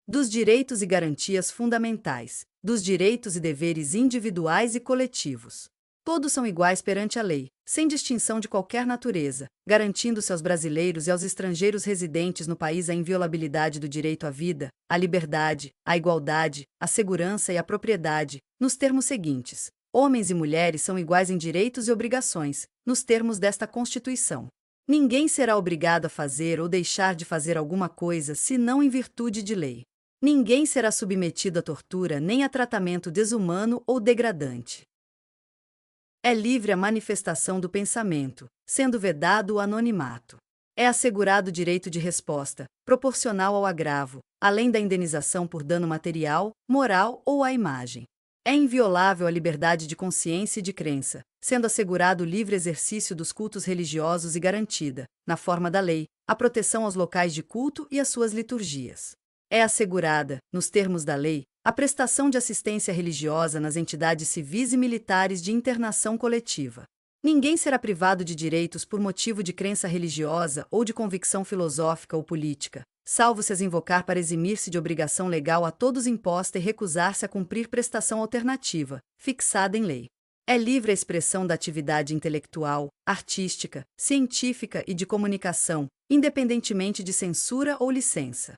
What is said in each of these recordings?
dos direitos e garantias fundamentais, dos direitos e deveres individuais e coletivos. Todos são iguais perante a lei, sem distinção de qualquer natureza, garantindo-se aos brasileiros e aos estrangeiros residentes no país a inviolabilidade do direito à vida, à liberdade, à igualdade, à segurança e à propriedade, nos termos seguintes: homens e mulheres são iguais em direitos e obrigações, nos termos desta Constituição. Ninguém será obrigado a fazer ou deixar de fazer alguma coisa senão em virtude de lei. Ninguém será submetido à tortura nem a tratamento desumano ou degradante. É livre a manifestação do pensamento, sendo vedado o anonimato. É assegurado o direito de resposta, proporcional ao agravo, além da indenização por dano material, moral ou à imagem. É inviolável a liberdade de consciência e de crença, sendo assegurado o livre exercício dos cultos religiosos e garantida, na forma da lei, a proteção aos locais de culto e às suas liturgias. É assegurada, nos termos da lei, a prestação de assistência religiosa nas entidades civis e militares de internação coletiva. Ninguém será privado de direitos por motivo de crença religiosa ou de convicção filosófica ou política, salvo se as invocar para eximir-se de obrigação legal a todos imposta e recusar-se a cumprir prestação alternativa, fixada em lei. É livre a expressão da atividade intelectual, artística, científica e de comunicação, independentemente de censura ou licença.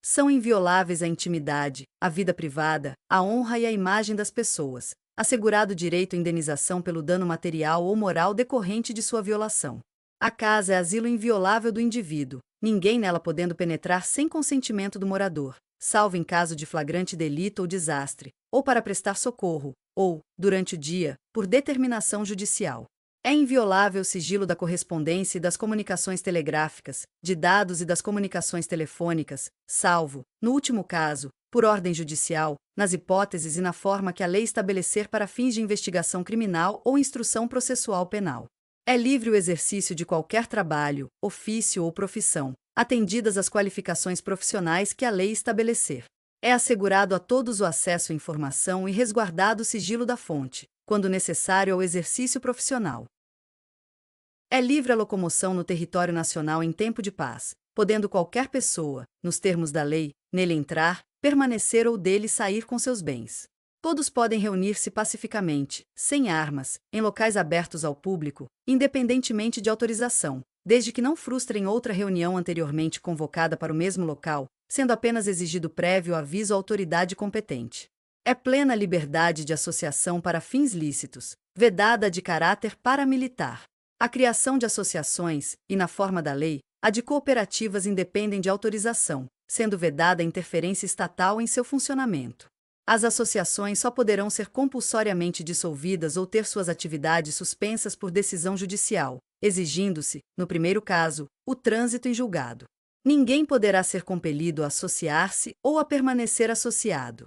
São invioláveis a intimidade, a vida privada, a honra e a imagem das pessoas, assegurado o direito à indenização pelo dano material ou moral decorrente de sua violação. A casa é asilo inviolável do indivíduo, ninguém nela podendo penetrar sem consentimento do morador, salvo em caso de flagrante delito ou desastre, ou para prestar socorro, ou, durante o dia, por determinação judicial. É inviolável o sigilo da correspondência e das comunicações telegráficas, de dados e das comunicações telefônicas, salvo, no último caso, por ordem judicial, nas hipóteses e na forma que a lei estabelecer para fins de investigação criminal ou instrução processual penal. É livre o exercício de qualquer trabalho, ofício ou profissão, atendidas as qualificações profissionais que a lei estabelecer. É assegurado a todos o acesso à informação e resguardado o sigilo da fonte, quando necessário ao exercício profissional. É livre a locomoção no território nacional em tempo de paz, podendo qualquer pessoa, nos termos da lei, nele entrar, permanecer ou dele sair com seus bens. Todos podem reunir-se pacificamente, sem armas, em locais abertos ao público, independentemente de autorização, desde que não frustrem outra reunião anteriormente convocada para o mesmo local, sendo apenas exigido prévio aviso à autoridade competente. É plena a liberdade de associação para fins lícitos, vedada a de caráter paramilitar. A criação de associações, e na forma da lei, a de cooperativas independem de autorização, sendo vedada a interferência estatal em seu funcionamento. As associações só poderão ser compulsoriamente dissolvidas ou ter suas atividades suspensas por decisão judicial, exigindo-se, no primeiro caso, o trânsito em julgado. Ninguém poderá ser compelido a associar-se ou a permanecer associado.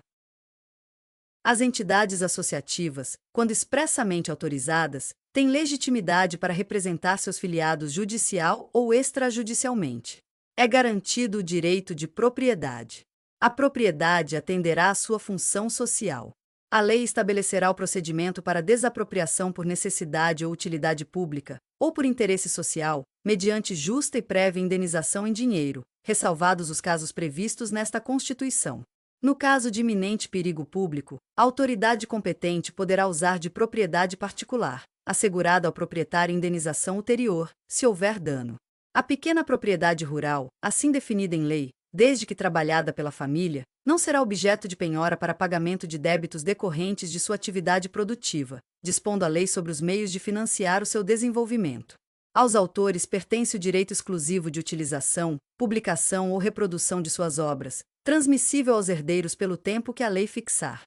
As entidades associativas, quando expressamente autorizadas, têm legitimidade para representar seus filiados judicial ou extrajudicialmente. É garantido o direito de propriedade. A propriedade atenderá à sua função social. A lei estabelecerá o procedimento para desapropriação por necessidade ou utilidade pública, ou por interesse social, mediante justa e prévia indenização em dinheiro, ressalvados os casos previstos nesta Constituição. No caso de iminente perigo público, a autoridade competente poderá usar de propriedade particular, assegurada ao proprietário indenização ulterior, se houver dano. A pequena propriedade rural, assim definida em lei, desde que trabalhada pela família, não será objeto de penhora para pagamento de débitos decorrentes de sua atividade produtiva, dispondo a lei sobre os meios de financiar o seu desenvolvimento. Aos autores pertence o direito exclusivo de utilização, publicação ou reprodução de suas obras, transmissível aos herdeiros pelo tempo que a lei fixar.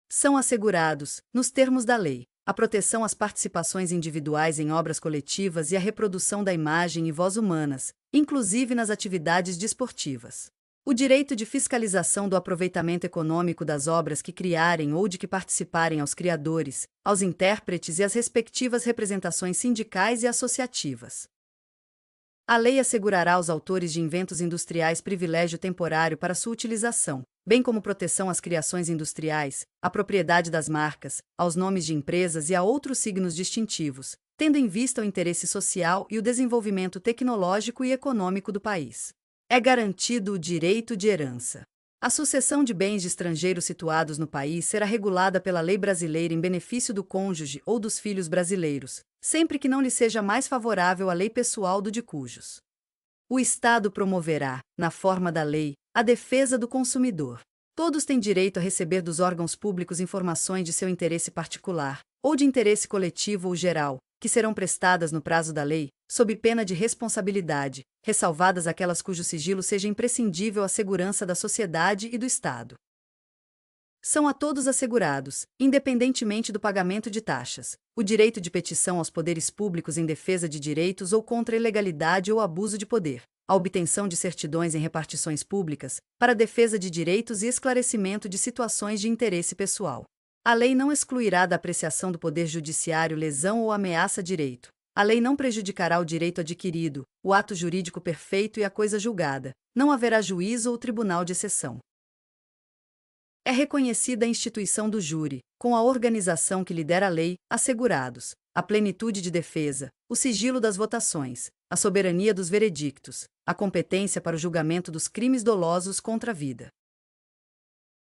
São assegurados, nos termos da lei, a proteção às participações individuais em obras coletivas e a reprodução da imagem e voz humanas, inclusive nas atividades desportivas. O direito de fiscalização do aproveitamento econômico das obras que criarem ou de que participarem aos criadores, aos intérpretes e às respectivas representações sindicais e associativas. A lei assegurará aos autores de inventos industriais privilégio temporário para sua utilização, bem como proteção às criações industriais, à propriedade das marcas, aos nomes de empresas e a outros signos distintivos, tendo em vista o interesse social e o desenvolvimento tecnológico e econômico do país. É garantido o direito de herança. A sucessão de bens de estrangeiros situados no país será regulada pela lei brasileira em benefício do cônjuge ou dos filhos brasileiros, sempre que não lhe seja mais favorável a lei pessoal do de cujos. O Estado promoverá, na forma da lei, a defesa do consumidor. Todos têm direito a receber dos órgãos públicos informações de seu interesse particular, ou de interesse coletivo ou geral, que serão prestadas no prazo da lei, sob pena de responsabilidade, ressalvadas aquelas cujo sigilo seja imprescindível à segurança da sociedade e do Estado. São a todos assegurados, independentemente do pagamento de taxas, o direito de petição aos poderes públicos em defesa de direitos ou contra a ilegalidade ou abuso de poder, a obtenção de certidões em repartições públicas, para a defesa de direitos e esclarecimento de situações de interesse pessoal. A lei não excluirá da apreciação do Poder Judiciário lesão ou ameaça a direito. A lei não prejudicará o direito adquirido, o ato jurídico perfeito e a coisa julgada. Não haverá juízo ou tribunal de exceção. É reconhecida a instituição do júri, com a organização que lhe der a lei, assegurados a plenitude de defesa, o sigilo das votações, a soberania dos veredictos, a competência para o julgamento dos crimes dolosos contra a vida.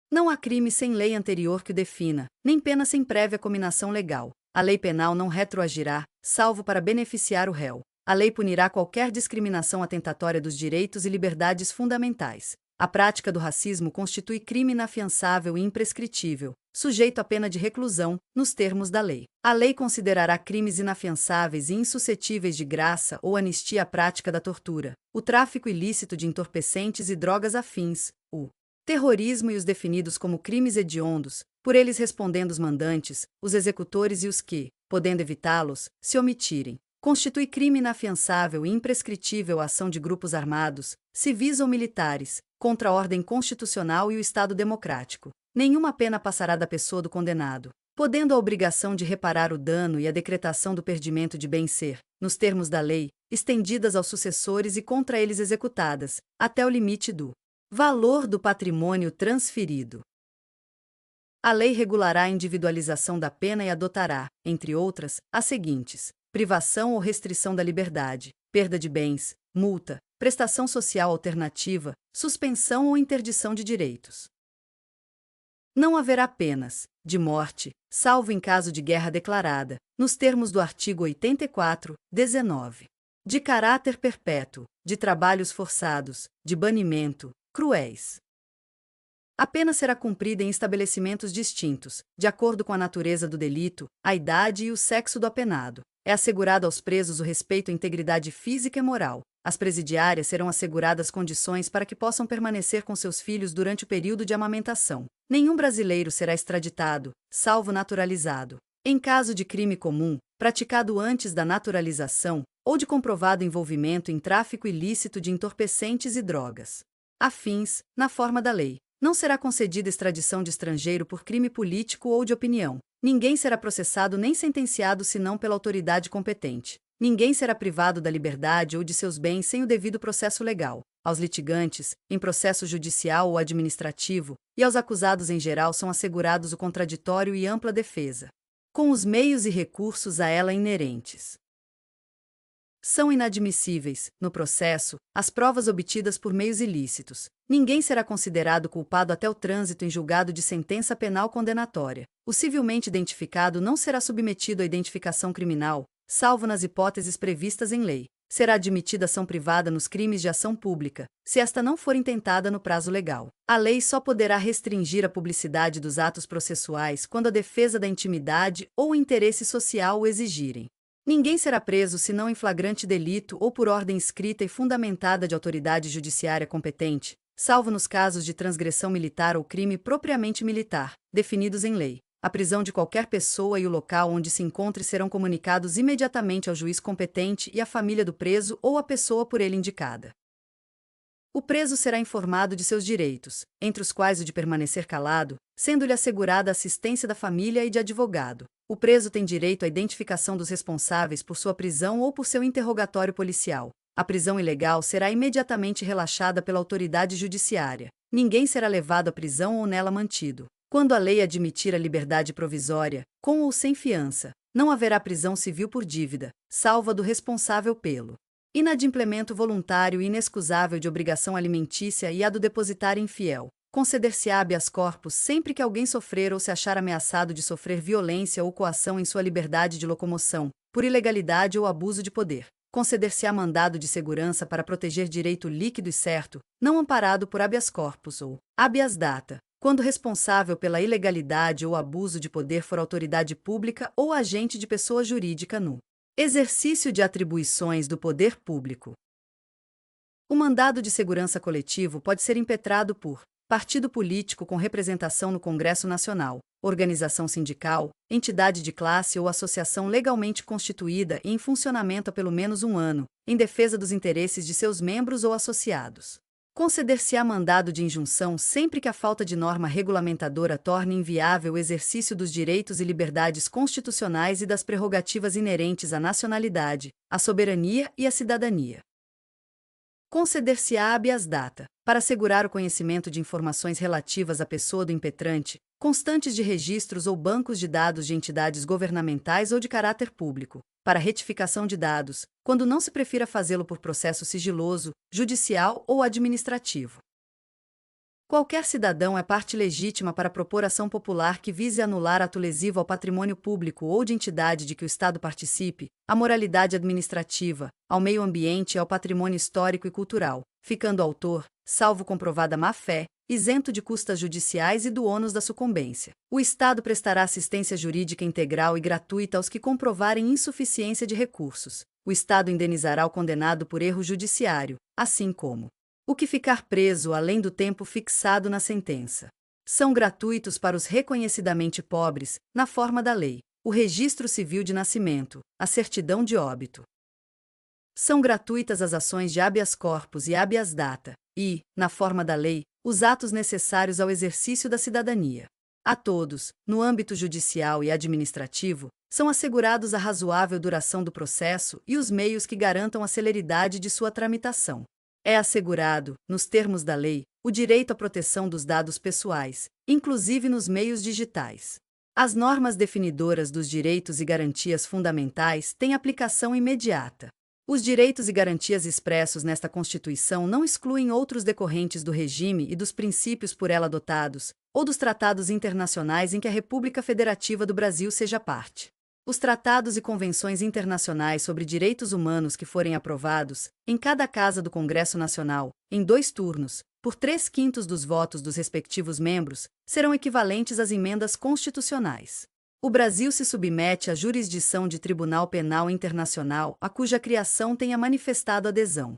Não há crime sem lei anterior que o defina, nem pena sem prévia cominação legal. A lei penal não retroagirá, salvo para beneficiar o réu. A lei punirá qualquer discriminação atentatória dos direitos e liberdades fundamentais. A prática do racismo constitui crime inafiançável e imprescritível, sujeito à pena de reclusão, nos termos da lei. A lei considerará crimes inafiançáveis e insuscetíveis de graça ou anistia a prática da tortura, o tráfico ilícito de entorpecentes e drogas afins, o terrorismo e os definidos como crimes hediondos, por eles respondendo os mandantes, os executores e os que, podendo evitá-los, se omitirem. Constitui crime inafiançável e imprescritível a ação de grupos armados, civis ou militares, contra a ordem constitucional e o Estado democrático. Nenhuma pena passará da pessoa do condenado, podendo a obrigação de reparar o dano e a decretação do perdimento de bem ser, nos termos da lei, estendidas aos sucessores e contra eles executadas, até o limite do valor do patrimônio transferido. A lei regulará a individualização da pena e adotará, entre outras, as seguintes: privação ou restrição da liberdade, perda de bens, multa, prestação social alternativa, suspensão ou interdição de direitos. Não haverá penas de morte, salvo em caso de guerra declarada, nos termos do artigo 84, 19. De caráter perpétuo, de trabalhos forçados, de banimento, cruéis. A pena será cumprida em estabelecimentos distintos, de acordo com a natureza do delito, a idade e o sexo do apenado. É assegurado aos presos o respeito à integridade física e moral. As presidiárias serão asseguradas condições para que possam permanecer com seus filhos durante o período de amamentação. Nenhum brasileiro será extraditado, salvo naturalizado. Em caso de crime comum, praticado antes da naturalização, ou de comprovado envolvimento em tráfico ilícito de entorpecentes e drogas afins, na forma da lei, não será concedida extradição de estrangeiro por crime político ou de opinião. Ninguém será processado nem sentenciado senão pela autoridade competente. Ninguém será privado da liberdade ou de seus bens sem o devido processo legal. Aos litigantes, em processo judicial ou administrativo, e aos acusados em geral são assegurados o contraditório e ampla defesa, com os meios e recursos a ela inerentes. São inadmissíveis, no processo, as provas obtidas por meios ilícitos. Ninguém será considerado culpado até o trânsito em julgado de sentença penal condenatória. O civilmente identificado não será submetido à identificação criminal, salvo nas hipóteses previstas em lei. Será admitida ação privada nos crimes de ação pública, se esta não for intentada no prazo legal. A lei só poderá restringir a publicidade dos atos processuais quando a defesa da intimidade ou o interesse social o exigirem. Ninguém será preso senão em flagrante delito ou por ordem escrita e fundamentada de autoridade judiciária competente, salvo nos casos de transgressão militar ou crime propriamente militar, definidos em lei. A prisão de qualquer pessoa e o local onde se encontre serão comunicados imediatamente ao juiz competente e à família do preso ou à pessoa por ele indicada. O preso será informado de seus direitos, entre os quais o de permanecer calado, sendo-lhe assegurada a assistência da família e de advogado. O preso tem direito à identificação dos responsáveis por sua prisão ou por seu interrogatório policial. A prisão ilegal será imediatamente relaxada pela autoridade judiciária. Ninguém será levado à prisão ou nela mantido. Quando a lei admitir a liberdade provisória, com ou sem fiança, não haverá prisão civil por dívida, salvo a do responsável pelo Inadimplemento voluntário e inexcusável de obrigação alimentícia e a do depositário infiel. Conceder-se-á habeas corpus sempre que alguém sofrer ou se achar ameaçado de sofrer violência ou coação em sua liberdade de locomoção, por ilegalidade ou abuso de poder. Conceder-se-á mandado de segurança para proteger direito líquido e certo, não amparado por habeas corpus ou habeas data, quando responsável pela ilegalidade ou abuso de poder for autoridade pública ou agente de pessoa jurídica no exercício de atribuições do poder público. O mandado de segurança coletivo pode ser impetrado por partido político com representação no Congresso Nacional, organização sindical, entidade de classe ou associação legalmente constituída e em funcionamento há pelo menos um ano, em defesa dos interesses de seus membros ou associados. Conceder-se-á mandado de injunção sempre que a falta de norma regulamentadora torne inviável o exercício dos direitos e liberdades constitucionais e das prerrogativas inerentes à nacionalidade, à soberania e à cidadania. Conceder-se-á habeas data, para assegurar o conhecimento de informações relativas à pessoa do impetrante, constantes de registros ou bancos de dados de entidades governamentais ou de caráter público, para retificação de dados, quando não se prefira fazê-lo por processo sigiloso, judicial ou administrativo. Qualquer cidadão é parte legítima para propor ação popular que vise anular ato lesivo ao patrimônio público ou de entidade de que o Estado participe, à moralidade administrativa, ao meio ambiente e ao patrimônio histórico e cultural, ficando o autor, salvo comprovada má-fé, isento de custas judiciais e do ônus da sucumbência. O Estado prestará assistência jurídica integral e gratuita aos que comprovarem insuficiência de recursos. O Estado indenizará o condenado por erro judiciário, assim como o que ficar preso além do tempo fixado na sentença. São gratuitos para os reconhecidamente pobres, na forma da lei, o registro civil de nascimento, a certidão de óbito. São gratuitas as ações de habeas corpus e habeas data, e, na forma da lei, os atos necessários ao exercício da cidadania. A todos, no âmbito judicial e administrativo, são assegurados a razoável duração do processo e os meios que garantam a celeridade de sua tramitação. É assegurado, nos termos da lei, o direito à proteção dos dados pessoais, inclusive nos meios digitais. As normas definidoras dos direitos e garantias fundamentais têm aplicação imediata. Os direitos e garantias expressos nesta Constituição não excluem outros decorrentes do regime e dos princípios por ela adotados, ou dos tratados internacionais em que a República Federativa do Brasil seja parte. Os tratados e convenções internacionais sobre direitos humanos que forem aprovados, em cada casa do Congresso Nacional, em 2 turnos, por 3/5 dos votos dos respectivos membros, serão equivalentes às emendas constitucionais. O Brasil se submete à jurisdição de Tribunal Penal Internacional, a cuja criação tenha manifestado adesão.